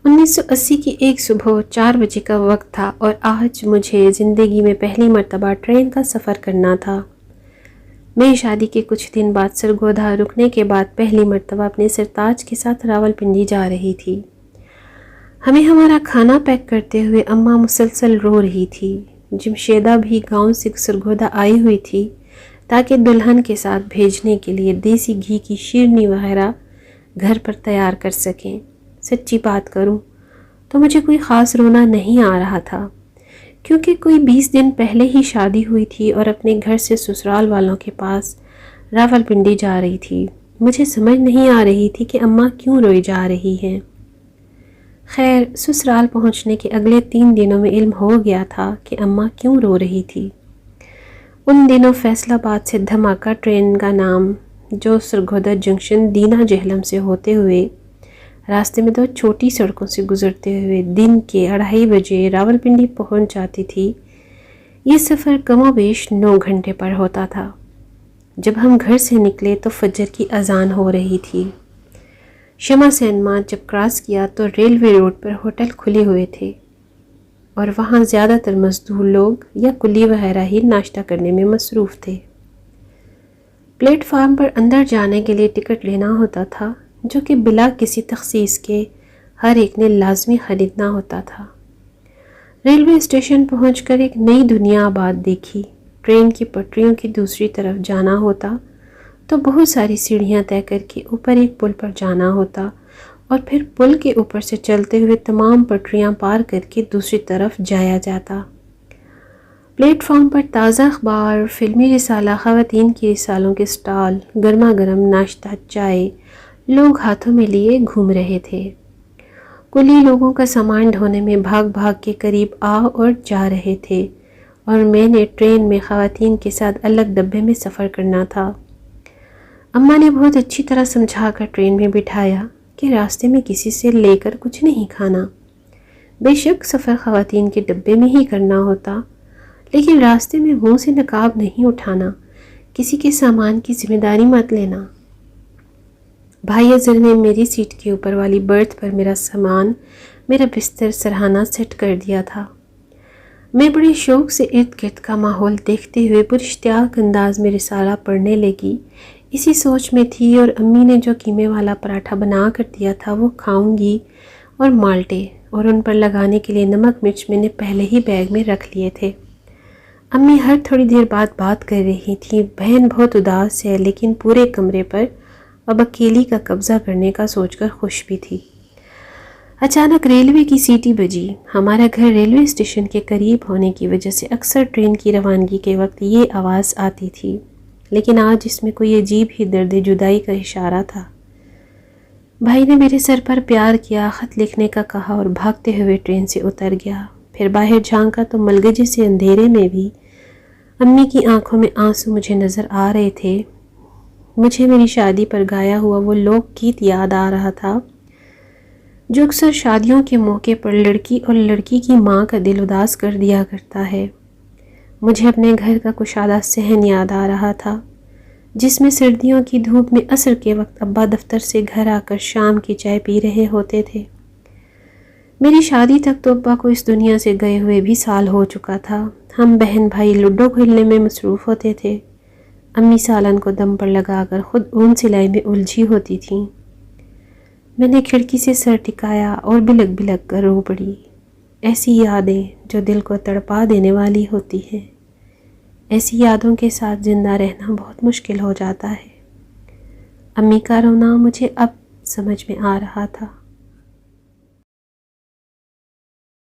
1980 کی ایک صبح 4 بجے کا وقت تھا اور آج مجھے زندگی میں پہلی مرتبہ ٹرین کا سفر کرنا تھا۔ میں شادی کے کچھ دن بعد سرگودا رکنے کے بعد پہلی مرتبہ اپنے سرتاج کے ساتھ راولپنڈی جا رہی تھی۔ ہمیں ہمارا کھانا پیک کرتے ہوئے اماں مسلسل رو رہی تھی۔ جمشیدہ بھی گاؤں سے سرگودا آئی ہوئی تھی تاکہ دلہن کے ساتھ بھیجنے کے لیے دیسی گھی کی شیرنی وغیرہ گھر پر تیار کر سکیں۔ سچی بات کروں تو مجھے کوئی خاص رونا نہیں آ رہا تھا، کیونکہ کوئی 20 دن پہلے ہی شادی ہوئی تھی اور اپنے گھر سے سسرال والوں کے پاس راولپنڈی جا رہی تھی۔ مجھے سمجھ نہیں آ رہی تھی کہ اماں کیوں روئی جا رہی ہیں۔ خیر، سسرال پہنچنے کے اگلے 3 دنوں میں علم ہو گیا تھا کہ اماں کیوں رو رہی تھی۔ ان دنوں فیصل آباد سے دھماکہ ٹرین کا نام، جو سرگودا جنکشن دینا جہلم سے ہوتے ہوئے راستے میں 2 چھوٹی سڑکوں سے گزرتے ہوئے دن کے 2:30 بجے راولپنڈی پہنچ جاتی تھی، یہ سفر کم و بیش 9 گھنٹے پر ہوتا تھا۔ جب ہم گھر سے نکلے تو فجر کی اذان ہو رہی تھی۔ شمع سینما جب کراس کیا تو ریلوے روڈ پر ہوٹل کھلے ہوئے تھے اور وہاں زیادہ تر مزدور لوگ یا کلی وغیرہ ہی ناشتہ کرنے میں مصروف تھے۔ پلیٹ فارم پر اندر جانے کے لیے ٹکٹ لینا ہوتا تھا، جو کہ بلا کسی تخصیص کے ہر ایک نے لازمی خریدنا ہوتا تھا۔ ریلوے اسٹیشن پہنچ کر ایک نئی دنیا آباد دیکھی۔ ٹرین کی پٹریوں کی دوسری طرف جانا ہوتا تو بہت ساری سیڑھیاں طے کر کے اوپر ایک پل پر جانا ہوتا اور پھر پل کے اوپر سے چلتے ہوئے تمام پٹریاں پار کر کے دوسری طرف جایا جاتا۔ پلیٹ فارم پر تازہ اخبار، فلمی رسالہ، خواتین کی رسالوں کے سٹال، گرما گرم ناشتہ، چائے لوگ ہاتھوں میں لیے گھوم رہے تھے۔ کلی لوگوں کا سامان ڈھونے میں بھاگ بھاگ کے قریب آ اور جا رہے تھے اور میں نے ٹرین میں خواتین کے ساتھ الگ ڈبے میں سفر کرنا تھا۔ اماں نے بہت اچھی طرح سمجھا کر ٹرین میں بٹھایا کہ راستے میں کسی سے لے کر کچھ نہیں کھانا۔ بے شک سفر خواتین کے ڈبے میں ہی کرنا ہوتا، لیکن راستے میں منہ سے نقاب نہیں اٹھانا، کسی کے سامان کی ذمہ داری مت لینا۔ بھائی اظہر نے میری سیٹ کے اوپر والی برتھ پر میرا سامان، میرا بستر سرہانہ سیٹ کر دیا تھا۔ میں بڑے شوق سے ارد گرد کا ماحول دیکھتے ہوئے پراشتیاق انداز میں رسالہ پڑھنے لگی۔ اسی سوچ میں تھی اور امی نے جو قیمے والا پراٹھا بنا کر دیا تھا وہ کھاؤں گی، اور مالٹے اور ان پر لگانے کے لیے نمک مرچ میں نے پہلے ہی بیگ میں رکھ لیے تھے۔ امی ہر تھوڑی دیر بعد بات کر رہی تھی۔ بہن بہت اداس ہے، لیکن پورے کمرے پر اب اکیلی کا قبضہ کرنے کا سوچ کر خوش بھی تھی۔ اچانک ریلوے کی سیٹی بجی۔ ہمارا گھر ریلوے اسٹیشن کے قریب ہونے کی وجہ سے اکثر ٹرین کی روانگی کے وقت یہ آواز آتی تھی، لیکن آج اس میں کوئی عجیب ہی درد جدائی کا اشارہ تھا۔ بھائی نے میرے سر پر پیار کیا، خط لکھنے کا کہا اور بھاگتے ہوئے ٹرین سے اتر گیا۔ پھر باہر جھانکا تو ملگجے سے اندھیرے میں بھی امی کی آنکھوں میں آنسو مجھے نظر آ رہے تھے۔ مجھے میری شادی پر گایا ہوا وہ لوک گیت یاد آ رہا تھا جو اکثر شادیوں کے موقع پر لڑکی اور لڑکی کی ماں کا دل اداس کر دیا کرتا ہے۔ مجھے اپنے گھر کا کشادہ صحن یاد آ رہا تھا، جس میں سردیوں کی دھوپ میں عصر کے وقت ابا دفتر سے گھر آ کر شام کی چائے پی رہے ہوتے تھے۔ میری شادی تک تو ابا کو اس دنیا سے گئے ہوئے بھی سال ہو چکا تھا۔ ہم بہن بھائی لوڈو کھیلنے میں مصروف ہوتے تھے۔ امی سالن کو دم پر لگا کر خود اون سلائی میں الجھی ہوتی تھیں۔ میں نے کھڑکی سے سر ٹکایا اور بلک بلک کر رو پڑی۔ ایسی یادیں جو دل کو تڑپا دینے والی ہوتی ہیں، ایسی یادوں کے ساتھ زندہ رہنا بہت مشکل ہو جاتا ہے۔ امی کا رونا مجھے اب سمجھ میں آ رہا تھا۔